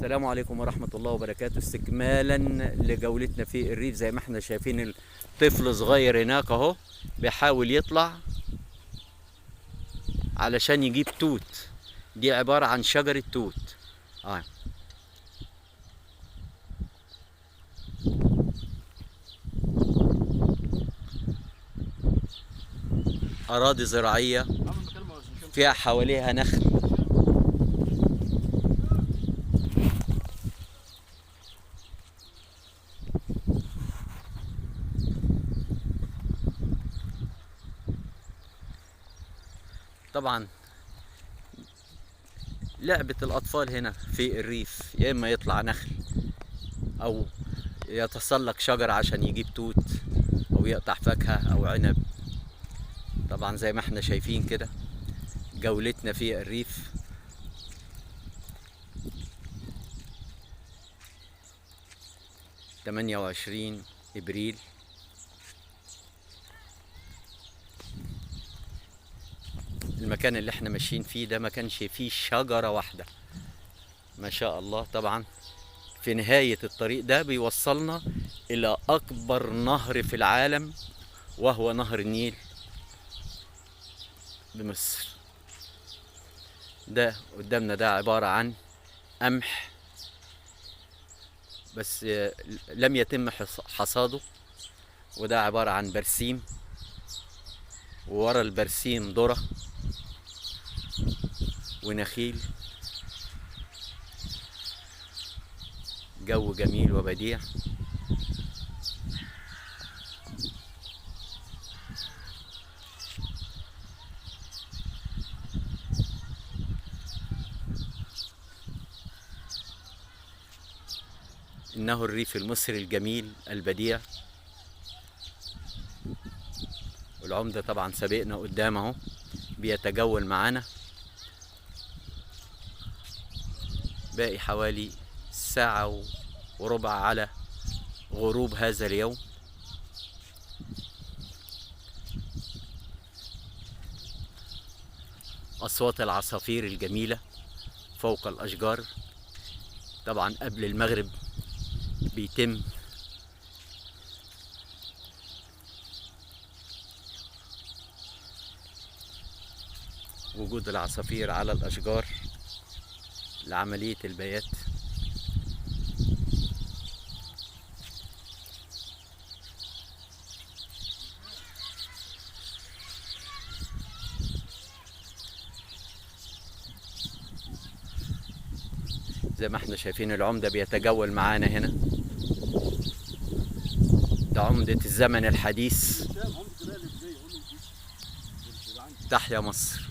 السلام عليكم ورحمة الله وبركاته. استكمالا لجولتنا في الريف، زي ما احنا شايفين الطفل صغير هناك اهو بيحاول يطلع علشان يجيب توت. دي عبارة عن شجرة توت. أراضي زراعية فيها حواليها نخل. طبعا لعبة الأطفال هنا في الريف يا إما يطلع نخل أو يتسلق شجرة عشان يجيب توت أو يقطع فاكهة أو عنب. طبعا زي ما احنا شايفين كده جولتنا في الريف. تمانية وعشرين إبريل. المكان اللي احنا ماشيين فيه ده ما كانش فيه شجرة واحدة ما شاء الله. طبعا في نهاية الطريق ده بيوصلنا إلى أكبر نهر في العالم وهو نهر النيل بمصر. ده قدامنا ده عبارة عن قمح بس لم يتم حصاده، وده عبارة عن برسيم، وورا البرسيم ذرة ونخيل. جو جميل وبديع. إنه الريف المصري الجميل البديع. والعمدة طبعا سابقنا قدامه بيتجول معانا. باقي حوالي ساعة وربع على غروب هذا اليوم. أصوات العصافير الجميلة فوق الأشجار. طبعا قبل المغرب بيتم وجود العصافير على الأشجار لعملية البيات. زي ما احنا شايفين العمدة بيتجول معانا هنا. ده عمدة الزمن الحديث. تحيا مصر.